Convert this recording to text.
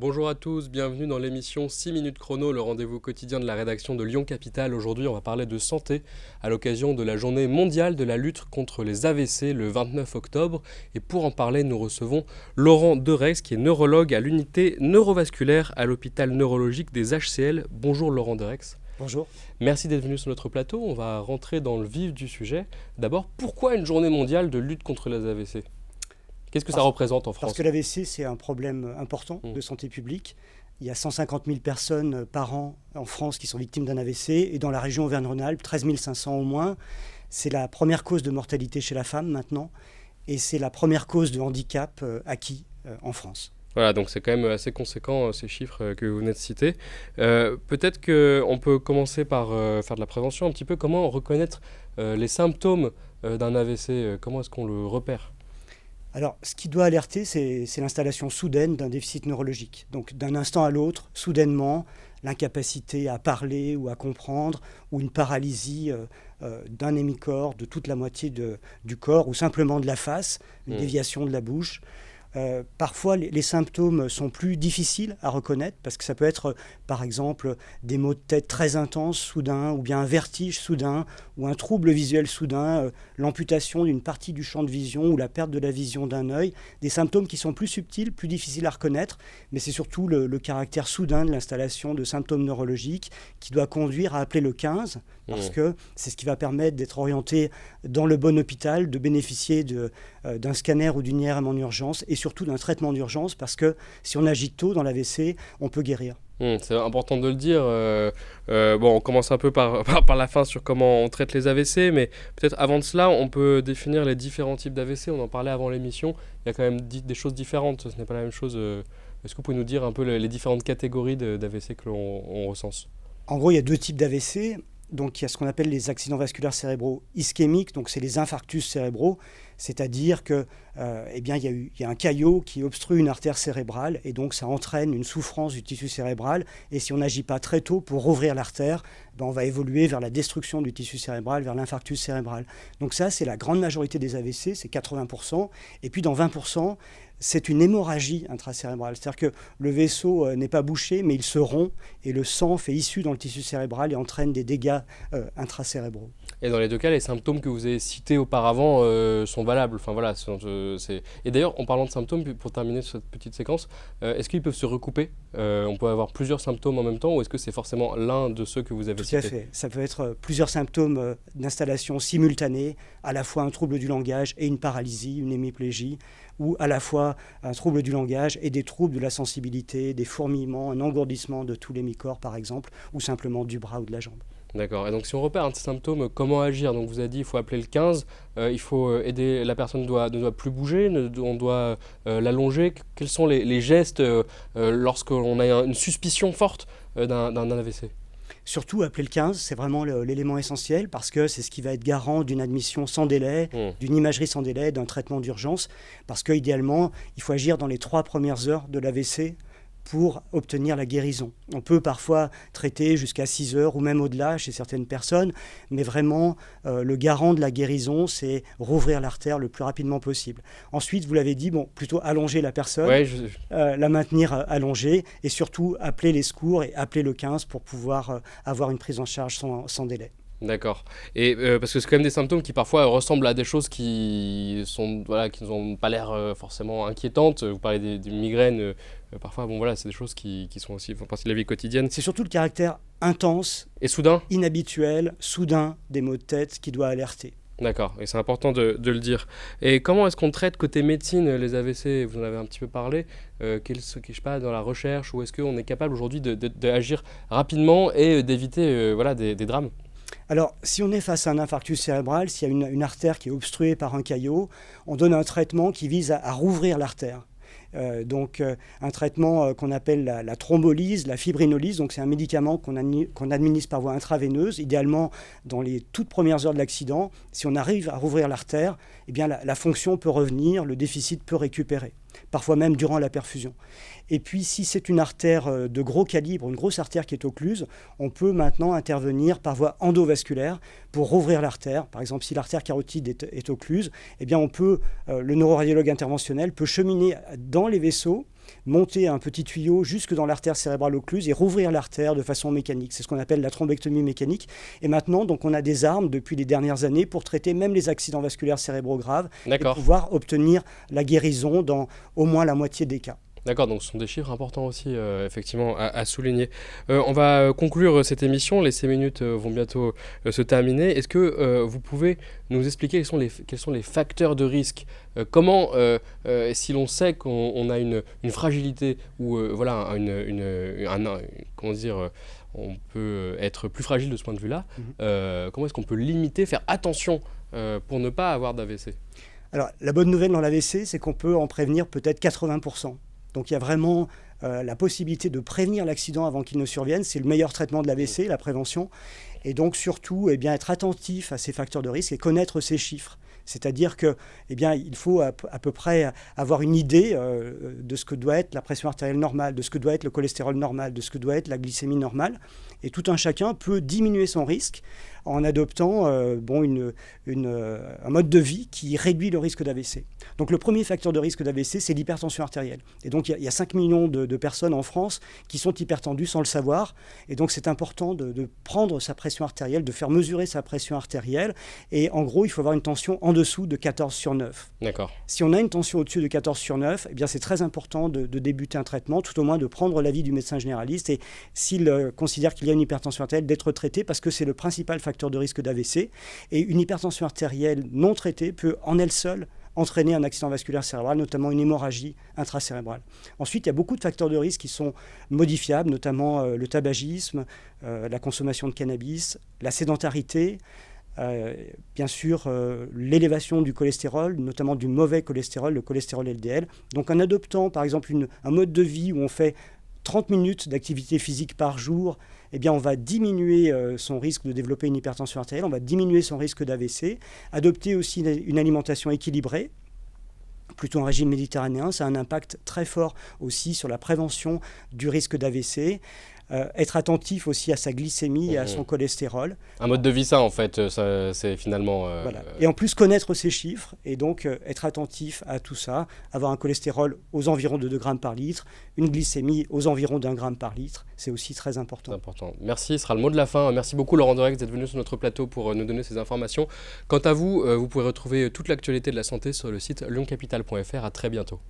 Bonjour à tous, bienvenue dans l'émission 6 minutes chrono, le rendez-vous quotidien de la rédaction de Lyon Capitale. Aujourd'hui, on va parler de santé à l'occasion de la journée mondiale de la lutte contre les AVC le 29 octobre. Et pour en parler, nous recevons Laurent Derex, qui est neurologue à l'unité neurovasculaire à l'hôpital neurologique des HCL. Bonjour Laurent Derex. Bonjour. Merci d'être venu sur notre plateau. On va rentrer dans le vif du sujet. D'abord, pourquoi une journée mondiale de lutte contre les AVC ? Qu'est-ce que ça représente en France ? Parce que l'AVC, c'est un problème important de santé publique. Il y a 150 000 personnes par an en France qui sont victimes d'un AVC. Et dans la région Auvergne-Rhône-Alpes, 13 500 au moins. C'est la première cause de mortalité chez la femme maintenant. Et c'est la première cause de handicap acquis en France. Voilà, donc c'est quand même assez conséquent ces chiffres que vous venez de citer. Peut-être qu'on peut commencer par faire de la prévention un petit peu. Comment reconnaître les symptômes d'un AVC ? Comment est-ce qu'on le repère ? Alors, ce qui doit alerter, c'est l'installation soudaine d'un déficit neurologique. Donc, d'un instant à l'autre, soudainement, l'incapacité à parler ou à comprendre, ou une paralysie d'un hémicorps, de toute la moitié du corps, ou simplement de la face, une déviation de la bouche. Parfois, les symptômes sont plus difficiles à reconnaître parce que ça peut être, par exemple, des maux de tête très intenses soudains, ou bien un vertige soudain, ou un trouble visuel soudain, l'amputation d'une partie du champ de vision ou la perte de la vision d'un œil. Des symptômes qui sont plus subtils, plus difficiles à reconnaître, mais c'est surtout le caractère soudain de l'installation de symptômes neurologiques qui doit conduire à appeler le 15, parce que c'est ce qui va permettre d'être orienté dans le bon hôpital, de bénéficier d'un scanner ou d'une IRM en urgence, et surtout d'un traitement d'urgence, parce que si on agit tôt dans l'AVC, on peut guérir. C'est important de le dire. Bon, on commence un peu par la fin sur comment on traite les AVC, mais peut-être avant de cela, on peut définir les différents types d'AVC. On en parlait avant l'émission. Il y a quand même des choses différentes. Ce n'est pas la même chose. Est-ce que vous pouvez nous dire un peu les différentes catégories d'AVC que l'on recense ? En gros, il y a deux types d'AVC. Donc, il y a ce qu'on appelle les accidents vasculaires cérébraux ischémiques, donc c'est les infarctus cérébraux, c'est-à-dire que, il y a un caillot qui obstrue une artère cérébrale et donc ça entraîne une souffrance du tissu cérébral. Et si on n'agit pas très tôt pour rouvrir l'artère, on va évoluer vers la destruction du tissu cérébral, vers l'infarctus cérébral. Donc ça, c'est la grande majorité des AVC, c'est 80%. Et puis dans 20%, c'est une hémorragie intracérébrale. C'est-à-dire que le vaisseau n'est pas bouché, mais il se rompt et le sang fait issue dans le tissu cérébral et entraîne des dégâts intracérébraux. Et dans les deux cas, les symptômes que vous avez cités auparavant sont valables. Enfin, voilà, Et d'ailleurs, en parlant de symptômes, pour terminer cette petite séquence, est-ce qu'ils peuvent se recouper ? On peut avoir plusieurs symptômes en même temps, ou est-ce que c'est forcément l'un de ceux que vous avez cités ? Tout à fait. Ça peut être plusieurs symptômes d'installation simultanée, à la fois un trouble du langage et une paralysie, une hémiplégie, ou à la fois un trouble du langage et des troubles de la sensibilité, des fourmillements, un engourdissement de tout l'hémicorps par exemple, ou simplement du bras ou de la jambe. D'accord. Et donc si on repère un de ces symptômes, comment agir ? Donc vous avez dit il faut appeler le 15, il faut aider, la personne ne doit plus bouger, on doit l'allonger. Quels sont les gestes lorsqu'on a une suspicion forte d'un AVC ? Surtout appeler le 15, c'est vraiment l'élément essentiel parce que c'est ce qui va être garant d'une admission sans délai, d'une imagerie sans délai, d'un traitement d'urgence. Parce qu'idéalement, il faut agir dans les 3 premières heures de l'AVC pour obtenir la guérison. On peut parfois traiter jusqu'à 6 heures ou même au-delà chez certaines personnes, mais vraiment le garant de la guérison, c'est rouvrir l'artère le plus rapidement possible. Ensuite, vous l'avez dit, plutôt allonger la personne, la maintenir allongée et surtout appeler les secours et appeler le 15 pour pouvoir avoir une prise en charge sans délai. D'accord. Et parce que c'est quand même des symptômes qui parfois ressemblent à des choses qui n'ont pas l'air forcément inquiétantes. Vous parlez des migraines. Parfois, c'est des choses qui font partie de la vie quotidienne. C'est surtout le caractère intense et soudain, inhabituel, soudain des maux de tête qui doit alerter. D'accord, et c'est important de le dire. Et comment est-ce qu'on traite côté médecine les AVC ? Vous en avez un petit peu parlé. Je sais pas, dans la recherche, ou est-ce qu'on est capable aujourd'hui d'agir rapidement et d'éviter des drames ? Alors, si on est face à un infarctus cérébral, s'il y a une artère qui est obstruée par un caillot, on donne un traitement qui vise à rouvrir l'artère. Un traitement qu'on appelle la thrombolyse, la fibrinolyse. Donc c'est un médicament qu'on administre par voie intraveineuse, idéalement dans les toutes premières heures de l'accident. Si on arrive à rouvrir l'artère, eh bien la fonction peut revenir, le déficit peut récupérer, parfois même durant la perfusion. Et puis si c'est une artère de gros calibre, une grosse artère qui est occluse, on peut maintenant intervenir par voie endovasculaire pour rouvrir l'artère. Par exemple, si l'artère carotide est occluse, eh bien le neuroradiologue interventionnel peut cheminer dans les vaisseaux monter un petit tuyau jusque dans l'artère cérébrale occluse et rouvrir l'artère de façon mécanique. C'est ce qu'on appelle la thrombectomie mécanique. Et maintenant, donc, on a des armes depuis les dernières années pour traiter même les accidents vasculaires cérébraux graves et pouvoir obtenir la guérison dans au moins la moitié des cas. D'accord, donc ce sont des chiffres importants aussi, effectivement, à souligner. On va conclure cette émission, les 6 minutes vont bientôt se terminer. Est-ce que vous pouvez nous expliquer quels sont les facteurs de risque comment, si l'on sait qu'on a une fragilité ou voilà, comment dire, on peut être plus fragile de ce point de vue-là, comment est-ce qu'on peut limiter, faire attention pour ne pas avoir d'AVC ? Alors, la bonne nouvelle dans l'AVC, c'est qu'on peut en prévenir peut-être 80%. Donc il y a vraiment la possibilité de prévenir l'accident avant qu'il ne survienne. C'est le meilleur traitement de l'AVC, la prévention. Et donc surtout, être attentif à ces facteurs de risque et connaître ces chiffres. C'est-à-dire qu'il faut à peu près avoir une idée de ce que doit être la pression artérielle normale, de ce que doit être le cholestérol normal, de ce que doit être la glycémie normale. Et tout un chacun peut diminuer son risque en adoptant un mode de vie qui réduit le risque d'AVC. Donc le premier facteur de risque d'AVC, c'est l'hypertension artérielle. Et donc il y a 5 millions de personnes en France qui sont hypertendues sans le savoir. Et donc c'est important de prendre sa pression artérielle, de faire mesurer sa pression artérielle. Et en gros, il faut avoir une tension en dessous de 14/9. D'accord. Si on a une tension au-dessus de 14/9, eh bien c'est très important de débuter un traitement, tout au moins de prendre l'avis du médecin généraliste et s'il considère qu'il y a une hypertension artérielle, d'être traité parce que c'est le principal facteur de risque d'AVC. Et une hypertension artérielle non traitée peut en elle seule entraîner un accident vasculaire cérébral, notamment une hémorragie intracérébrale. Ensuite, il y a beaucoup de facteurs de risque qui sont modifiables, notamment le tabagisme, la consommation de cannabis, la sédentarité, bien sûr l'élévation du cholestérol, notamment du mauvais cholestérol, le cholestérol LDL. Donc en adoptant par exemple un mode de vie où on fait 30 minutes d'activité physique par jour, eh bien on va diminuer son risque de développer une hypertension artérielle, on va diminuer son risque d'AVC. Adopter aussi une alimentation équilibrée, plutôt un régime méditerranéen, ça a un impact très fort aussi sur la prévention du risque d'AVC. Être attentif aussi à sa glycémie et à son cholestérol. Un mode de vie sain, en fait, ça, c'est finalement... Voilà. Et en plus, connaître ces chiffres et donc être attentif à tout ça, avoir un cholestérol aux environs de 2 grammes par litre, une glycémie aux environs d'1 gramme par litre, c'est aussi très important. C'est important. Merci, ce sera le mot de la fin. Merci beaucoup Laurent Derex d'être venu sur notre plateau pour nous donner ces informations. Quant à vous, vous pouvez retrouver toute l'actualité de la santé sur le site lioncapital.fr. À très bientôt.